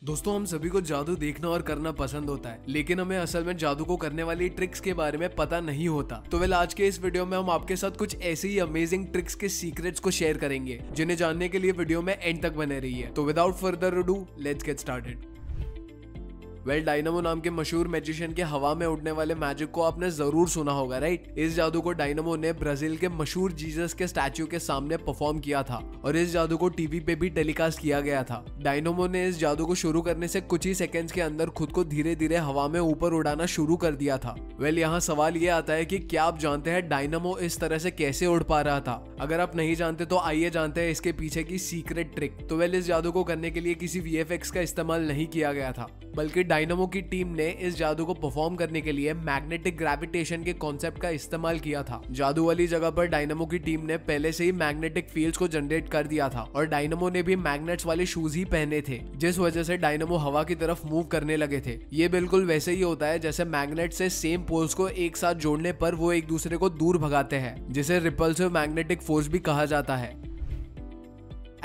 दोस्तों, हम सभी को जादू देखना और करना पसंद होता है, लेकिन हमें असल में जादू को करने वाली ट्रिक्स के बारे में पता नहीं होता। तो आज के इस वीडियो में हम आपके साथ कुछ ऐसे ही अमेजिंग ट्रिक्स के सीक्रेट्स को शेयर करेंगे, जिन्हें जानने के लिए वीडियो में एंड तक बने रहिए। तो without further ado, let's get started. Dynamo नाम के मशहूर मैजिशियन के हवा में उड़ने वाले मैजिक को आपने जरूर सुना होगा, राइट। इस जादू को डायनामो ने ब्राजील के मशहूर जीसस के स्टैच्यू के सामने परफॉर्म किया था और इस जादू को टीवी पे भी टेलीकास्ट किया गया था। डायनामो ने इस जादू को शुरू करने से कुछ ही सेकंड्स के अंदर खुद को धीरे धीरे हवा में ऊपर उड़ाना शुरू कर दिया था। यहाँ सवाल ये आता है कि क्या आप जानते हैं डायनामो इस तरह से कैसे उड़ पा रहा था? अगर आप नहीं जानते तो आइए जानते हैं इसके पीछे की सीक्रेट ट्रिक। इस जादू को करने के लिए किसी VFX का इस्तेमाल नहीं किया गया था, बल्कि डायनामो की टीम ने इस जादू को परफॉर्म करने के लिए मैग्नेटिक ग्रेविटेशन के कॉन्सेप्ट का इस्तेमाल किया था। जादू वाली जगह पर डायनामो की टीम ने पहले से ही मैग्नेटिक फील्ड्स को जनरेट कर दिया था और डायनामो ने भी मैग्नेट्स वाले शूज ही पहने थे, जिस वजह से डायनामो हवा की तरफ मूव करने लगे थे। ये बिल्कुल वैसे ही होता है जैसे मैग्नेट से सेम पोल्स को एक साथ जोड़ने पर वो एक दूसरे को दूर भगाते हैं, जिसे रिपल्सिव मैग्नेटिक फोर्स भी कहा जाता है।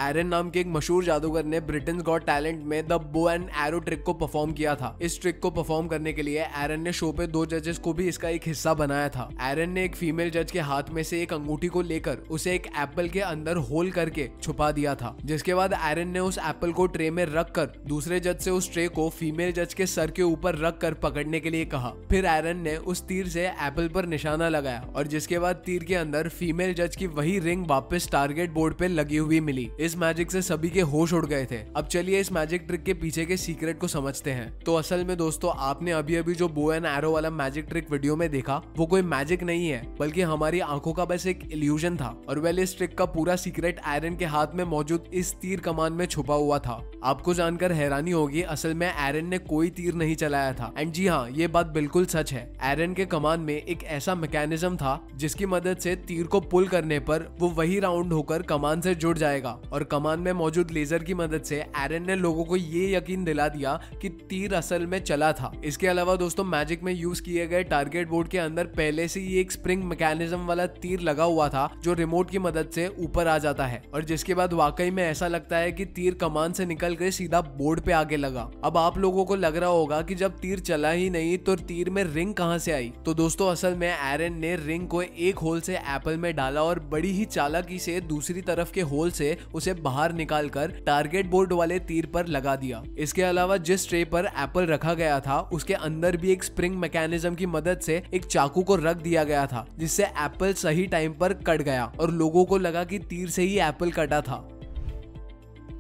एरन नाम के एक मशहूर जादूगर ने ब्रिटेन्स गॉट टैलेंट में the bow and arrow trick को परफॉर्म किया था। इस ट्रिक को परफॉर्म करने के लिए एरन ने शो पे 2 जजेस को भी इसका एक हिस्सा बनाया था। एरन ने एक फीमेल जज के हाथ में से एक अंगूठी को लेकर उसे एक एप्पल के अंदर होल करके छुपा दिया था, जिसके बाद एरन ने उस एप्पल को ट्रे में रख कर दूसरे जज से उस ट्रे को फीमेल जज के सर के ऊपर रख कर पकड़ने के लिए कहा। फिर एरन ने उस तीर से एप्पल पर निशाना लगाया और जिसके बाद तीर के अंदर फीमेल जज की वही रिंग वापस टारगेट बोर्ड पे लगी हुई मिली। इस मैजिक से सभी के होश उड़ गए थे। अब चलिए इस मैजिक ट्रिक के पीछे के सीक्रेट को समझते हैं। तो असल में दोस्तों, आपने अभी जो बो एंड एरो वाला मैजिक ट्रिक वीडियो में देखा, वो कोई मैजिक नहीं है, बल्कि हमारी आंखों का बस एक इल्यूजन था। और इस ट्रिक का पूरा सीक्रेट एरन के हाथ में मौजूद इस तीर कमान में छुपा हुआ था। आपको जानकर हैरानी होगी, असल में एरन ने कोई तीर नहीं चलाया था। एंड जी हाँ, ये बात बिल्कुल सच है। एरन के कमान में एक ऐसा मैकेनिज्म था जिसकी मदद से तीर को पुल करने पर वो वही राउंड होकर कमान से जुड़ जाएगा और कमान में मौजूद लेजर की मदद से एरन ने लोगों को ये यकीन दिला दिया कि तीर असल में चला था। इसके अलावा दोस्तों, मैजिक में यूज किए गए टारगेट बोर्ड के अंदर पहले से ही एक स्प्रिंग मैकेनिज्म वाला तीर लगा हुआ था, जो रिमोट की मदद से ऊपर आ जाता है और जिसके बाद वाकई में ऐसा लगता है कि तीर कमान से निकल कर सीधा बोर्ड पे आगे लगा। अब आप लोगों को लग रहा होगा कि जब तीर चला ही नहीं तो तीर में रिंग कहां से आई? तो दोस्तों, असल में एरन ने रिंग को एक होल से एप्पल में डाला और बड़ी ही चालाकी से दूसरी तरफ के होल से उसे बाहर निकालकर टारगेट बोर्ड वाले तीर पर लगा दिया। इसके अलावा जिस ट्रे पर एप्पल रखा गया था, उसके अंदर भी एक स्प्रिंग मैकेनिज्म की मदद से एक चाकू को रख दिया गया था, जिससे एप्पल सही टाइम पर कट गया और लोगों को लगा कि तीर से ही एप्पल कटा था।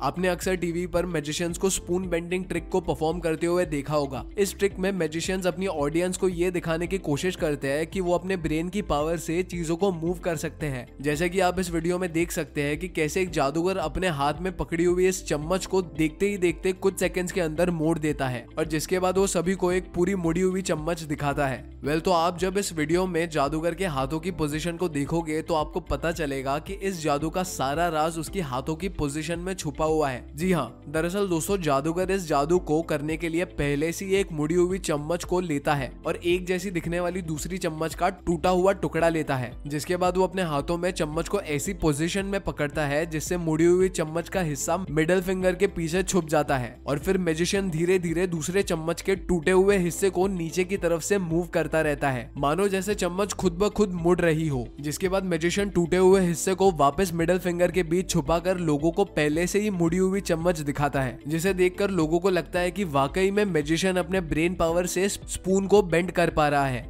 आपने अक्सर टीवी पर मैजिशियंस को स्पून बेंडिंग ट्रिक को परफॉर्म करते हुए देखा होगा। इस ट्रिक में मैजिशियंस अपनी ऑडियंस को ये दिखाने की कोशिश करते हैं कि वो अपने ब्रेन की पावर से चीजों को मूव कर सकते हैं। जैसे कि आप इस वीडियो में देख सकते हैं कि कैसे एक जादूगर अपने हाथ में पकड़ी हुई इस चम्मच को देखते ही देखते कुछ सेकंड्स के अंदर मोड़ देता है और जिसके बाद वो सभी को एक पूरी मुड़ी हुई चम्मच दिखाता है। तो आप जब इस वीडियो में जादूगर के हाथों की पोजीशन को देखोगे तो आपको पता चलेगा कि इस जादू का सारा राज उसकी हाथों की पोजीशन में छुपा हुआ है। जी हाँ, दरअसल दोस्तों, जादूगर इस जादू को करने के लिए पहले से एक मुड़ी हुई चम्मच को लेता है और एक जैसी दिखने वाली दूसरी चम्मच का टूटा हुआ टुकड़ा लेता है, जिसके बाद वो अपने हाथों में चम्मच को ऐसी पोजीशन में पकड़ता है जिससे मुड़ी हुई चम्मच का हिस्सा मिडल फिंगर के पीछे छुप जाता है और फिर मैजिशियन धीरे धीरे दूसरे चम्मच के टूटे हुए हिस्से को नीचे की तरफ से मूव करता रहता है, मानो जैसे चम्मच खुद ब खुद मुड़ रही हो। जिसके बाद मैजिशियन टूटे हुए हिस्से को वापस मिडल फिंगर के बीच छुपाकर लोगों को पहले से ही मुड़ी हुई चम्मच दिखाता है, जिसे देखकर लोगों को लगता है कि वाकई में मैजिशियन अपने ब्रेन पावर से स्पून को बेंड कर पा रहा है।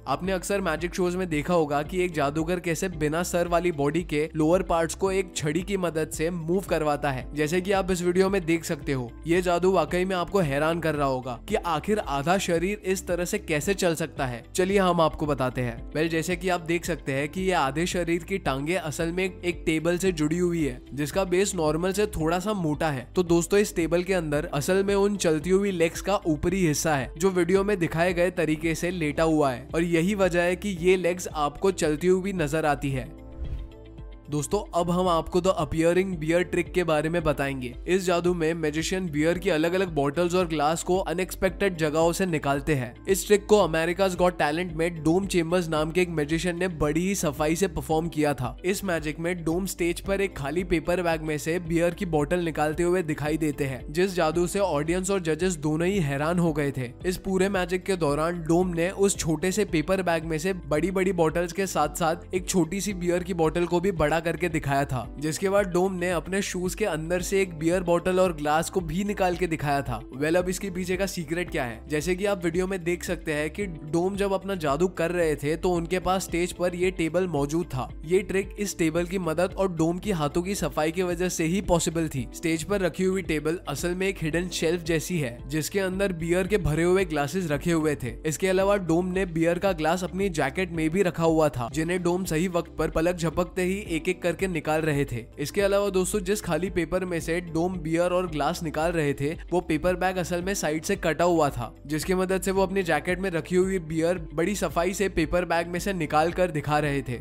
आपने अक्सर मैजिक शोज में देखा होगा कि एक जादूगर कैसे बिना सर वाली बॉडी के लोअर पार्ट्स को एक छड़ी की मदद से मूव करवाता है, जैसे कि आप इस वीडियो में देख सकते हो। ये जादू वाकई में आपको हैरान कर रहा होगा कि आखिर आधा शरीर इस तरह से कैसे चल सकता है। चलिए हम आपको बताते हैं। जैसे कि आप देख सकते हैं कि ये आधे शरीर की टांगे असल में एक टेबल से जुड़ी हुई है, जिसका बेस नॉर्मल से थोड़ा सा मोटा है। तो दोस्तों, इस टेबल के अंदर असल में उन चलती हुई लेग्स का ऊपरी हिस्सा है, जो वीडियो में दिखाए गए तरीके से लेटा हुआ है और यही वजह है कि ये लेग्स आपको चलती हुई नजर आती है। दोस्तों अब हम आपको द अपीयरिंग बियर ट्रिक के बारे में बताएंगे। इस जादू में मैजिशियन बियर की अलग अलग बॉटल्स और ग्लास को अनएक्सपेक्टेड जगहों से निकालते हैं। इस ट्रिक को अमेरिकाज गॉट टैलेंट में डोम चेम्बर्स नाम के एक मैजिशियन ने बड़ी ही सफाई से परफॉर्म किया था। इस मैजिक में डोम स्टेज पर एक खाली पेपर बैग में से बियर की बोतल निकालते हुए दिखाई देते हैं, जिस जादू से ऑडियंस और जजेस दोनों ही हैरान हो गए थे। इस पूरे मैजिक के दौरान डोम ने उस छोटे से पेपर बैग में से बड़ी बड़ी बोतल्स के साथ साथ एक छोटी सी बियर की बोतल को भी बड़ा करके दिखाया था, जिसके बाद डोम ने अपने शूज के अंदर से एक बियर बोतल और ग्लास को भी निकाल के दिखाया था। वेल, अब इसके पीछे का सीक्रेट क्या है? जैसे कि आप वीडियो में देख सकते हैं कि डोम जब अपना जादू कर रहे थे तो उनके पास स्टेज पर ये टेबल मौजूद था। ये ट्रिक इस टेबल की मदद और डोम की हाथों की सफाई की वजह से ही पॉसिबल थी। स्टेज पर रखी हुई टेबल असल में एक हिडन शेल्फ जैसी है, जिसके अंदर बियर के भरे हुए ग्लासेस रखे हुए थे। इसके अलावा डोम ने बियर का ग्लास अपनी जैकेट में भी रखा हुआ था, जिन्हें डोम सही वक्त पर पलक झपकते ही एक एक करके निकाल रहे थे। इसके अलावा दोस्तों, जिस खाली पेपर में से डोम बियर और ग्लास निकाल रहे थे वो पेपर बैग असल में साइड से कटा हुआ था, जिसकी मदद से वो अपनी जैकेट में रखी हुई बियर बड़ी सफाई से पेपर बैग में से निकाल कर दिखा रहे थे।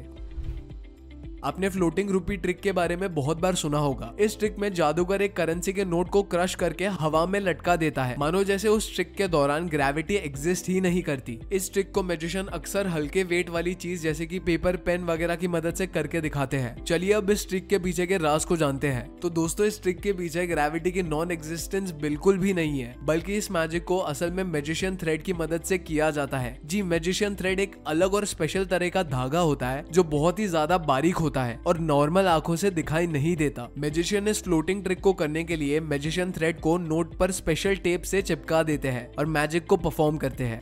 आपने फ्लोटिंग रूपी ट्रिक के बारे में बहुत बार सुना होगा। इस ट्रिक में जादूगर एक करेंसी के नोट को क्रश करके हवा में लटका देता है, मानो जैसे उस ट्रिक के दौरान ग्रेविटी एग्जिस्ट ही नहीं करती। इस ट्रिक को मैजिशियन अक्सर हल्के वेट वाली चीज जैसे कि पेपर, पेन वगैरह की मदद से करके दिखाते हैं। चलिए अब इस ट्रिक के पीछे के राज को जानते हैं। तो दोस्तों, इस ट्रिक के पीछे ग्रेविटी की नॉन एग्जिस्टेंस बिल्कुल भी नहीं है, बल्कि इस मैजिक को असल में मैजिशियन थ्रेड की मदद से किया जाता है। जी, मैजिशियन थ्रेड एक अलग और स्पेशल तरह का धागा होता है जो बहुत ही ज्यादा बारीक होता है और नॉर्मल आंखों से दिखाई नहीं देता। मैजिशियन इस फ्लोटिंग ट्रिक को करने के लिए मैजिशियन थ्रेड को नोट पर स्पेशल टेप से चिपका देते हैं और मैजिक को परफॉर्म करते हैं।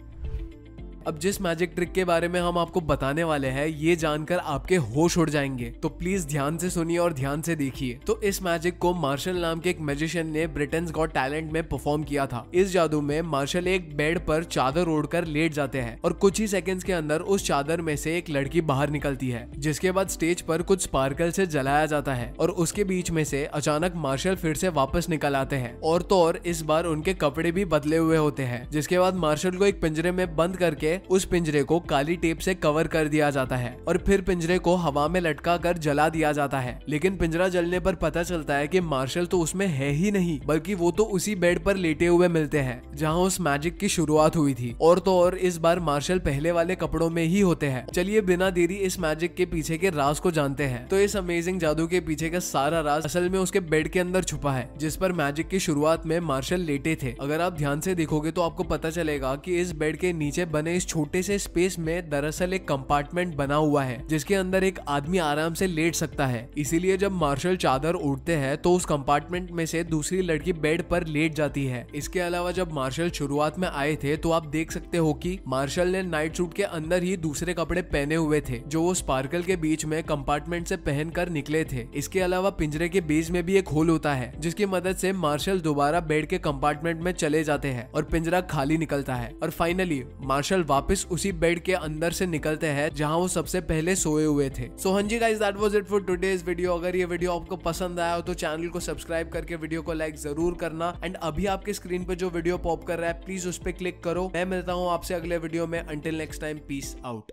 अब जिस मैजिक ट्रिक के बारे में हम आपको बताने वाले हैं, ये जानकर आपके होश उड़ जाएंगे, तो प्लीज ध्यान से सुनिए और ध्यान से देखिए। तो इस मैजिक को मार्शल नाम के एक मैजिशियन ने ब्रिटेन्स गॉट टैलेंट में परफॉर्म किया था। इस जादू में मार्शल एक बेड पर चादर ओढ़कर लेट जाते हैं और कुछ ही सेकंड्स के अंदर उस चादर में से एक लड़की बाहर निकलती है, जिसके बाद स्टेज पर कुछ स्पार्कल से जलाया जाता है और उसके बीच में से अचानक मार्शल फिर से वापस निकल आते हैं और तो और इस बार उनके कपड़े भी बदले हुए होते हैं, जिसके बाद मार्शल को एक पिंजरे में बंद करके उस पिंजरे को काली टेप से कवर कर दिया जाता है और फिर पिंजरे को हवा में लटका कर जला दिया जाता है। लेकिन पिंजरा जलने पर पता चलता है कि मार्शल तो उसमें है ही नहीं, बल्कि वो तो उसी बेड पर लेटे हुए मिलते हैं जहां उस मैजिक की शुरुआत हुई थी। और तो और इस बार मार्शल पहले वाले कपड़ों में ही होते हैं। चलिए बिना देरी इस मैजिक के पीछे के राज को जानते हैं। तो इस अमेजिंग जादू के पीछे का सारा राज असल में उसके बेड के अंदर छुपा है, जिस पर मैजिक की शुरुआत में मार्शल लेटे थे। अगर आप ध्यान से देखोगे तो आपको पता चलेगा कि इस बेड के नीचे बने इस छोटे से स्पेस में दरअसल एक कंपार्टमेंट बना हुआ है, जिसके अंदर एक आदमी आराम से लेट सकता है। इसीलिए जब मार्शल चादर ओढ़ते हैं तो उस कंपार्टमेंट में से दूसरी लड़की बेड पर लेट जाती है। इसके अलावा जब मार्शल शुरुआत में आए थे तो आप देख सकते हो कि मार्शल ने नाइट सूट के अंदर ही दूसरे कपड़े पहने हुए थे, जो वो स्पार्कल के बीच में कंपार्टमेंट से पहनकर निकले थे। इसके अलावा पिंजरे के बेस में भी एक होल होता है, जिसकी मदद से मार्शल दोबारा बेड के कंपार्टमेंट में चले जाते हैं और पिंजरा खाली निकलता है और फाइनली मार्शल वापस उसी बेड के अंदर से निकलते हैं जहां वो सबसे पहले सोए हुए थे। सो हाँ जी guys, that was it for today's video. अगर ये वीडियो आपको पसंद आया हो तो चैनल को सब्सक्राइब करके वीडियो को लाइक जरूर करना एंड अभी आपके स्क्रीन पे जो वीडियो पॉप कर रहा है प्लीज उस पर क्लिक करो। मैं मिलता हूँ आपसे अगले वीडियो में। Until next time, peace out.